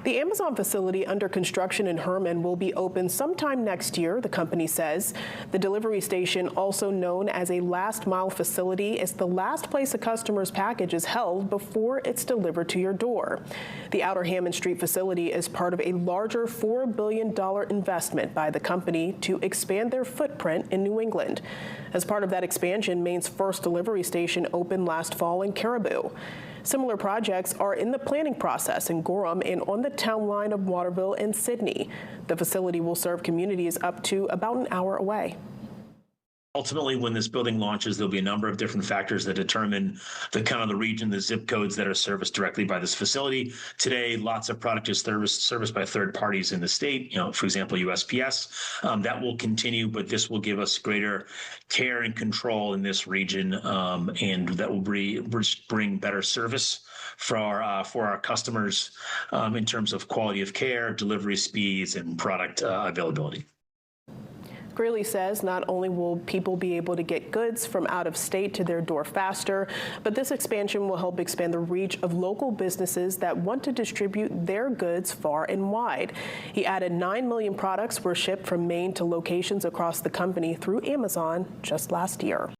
The Amazon facility under construction in Hermon will be open sometime next year, the company says. The delivery station, also known as a last-mile facility, is the last place a customer's package is held before it's delivered to your door. The Outer Hammond Street facility is part of a larger $4 billion investment by the company to expand their footprint in New England. As part of that expansion, Maine's first delivery station opened last fall in Caribou. Similar projects are in the planning process in Gorham and on the town line of Waterville and Sydney. The facility will serve communities up to about an hour away. Ultimately, when this building launches, there'll be a number of different factors that determine the region, the zip codes that are serviced directly by this facility. Today, lots of product is serviced by third parties in the state, for example, USPS. That will continue, but this will give us greater care and control in this region, and that will bring better service for our customers in terms of quality of care, delivery speeds, and product availability. Greeley says not only will people be able to get goods from out of state to their door faster, but this expansion will help expand the reach of local businesses that want to distribute their goods far and wide. He added 9 million products were shipped from Maine to locations across the company through Amazon just last year.